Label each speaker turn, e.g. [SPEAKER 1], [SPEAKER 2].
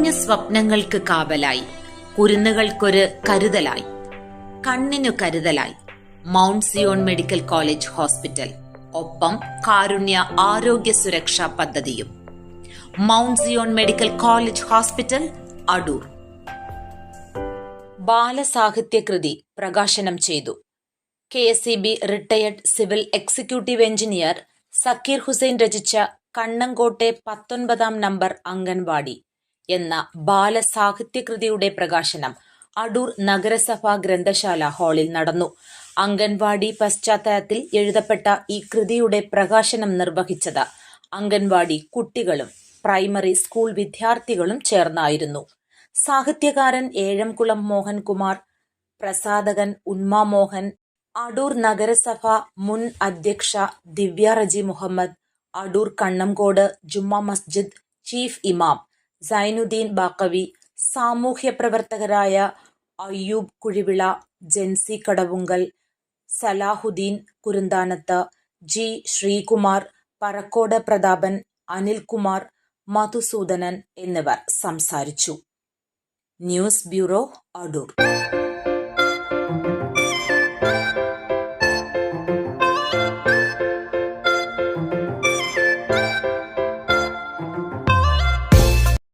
[SPEAKER 1] കുഞ്ഞു സ്വപ്നങ്ങൾക്ക് കാവലായി, കുരുന്നുകൾക്കൊരു കരുതലായി, കണ്ണിനു കരുതലായി mount Zion medical college hospital. ഒപ്പം കാരുണ്യ ആരോഗ്യ സുരക്ഷാ പദ്ധതിയും. Mount Zion medical college hospital, Adoor. ബാലസാഹിത്യകൃതി പ്രകാശനം ചെയ്തു. KSEB retired civil executive engineer Zakir Hussain രചിച്ച കണ്ണങ്കോട്ടെ 19 നമ്പർ അംഗൻവാടി എന്ന ബാലസാഹിത്യകൃതിയുടെ പ്രകാശനം അടൂർ നഗരസഭാ ഗ്രന്ഥശാല ഹാളിൽ നടന്നു. അംഗൻവാടി പശ്ചാത്തലത്തിൽ എഴുതപ്പെട്ട ഈ കൃതിയുടെ പ്രകാശനം നിർവഹിച്ചത് അംഗൻവാടി കുട്ടികളും പ്രൈമറി സ്കൂൾ വിദ്യാർത്ഥികളും ചേർന്നായിരുന്നു. സാഹിത്യകാരൻ ഏഴംകുളം മോഹൻകുമാർ, പ്രസാധകൻ ഉന്മ മോഹൻ, അടൂർ നഗരസഭ മുൻ അധ്യക്ഷ ദിവ്യ റജി മുഹമ്മദ്, അടൂർ കണ്ണംകോട് ജുമാ മസ്ജിദ് ചീഫ് ഇമാം സൈനുദ്ദീൻ ബാക്കവി, സാമൂഹ്യ പ്രവർത്തകരായ അയ്യൂബ് കുഴിവിള, ജെൻസി കടവുങ്കൽ, സലാഹുദ്ദീൻ കുരുന്താനത്ത്, G. ശ്രീകുമാർ, പറക്കോട് പ്രതാപൻ, അനിൽകുമാർ, മധുസൂദനൻ എന്നിവർ സംസാരിച്ചു. News bureau, Adoor.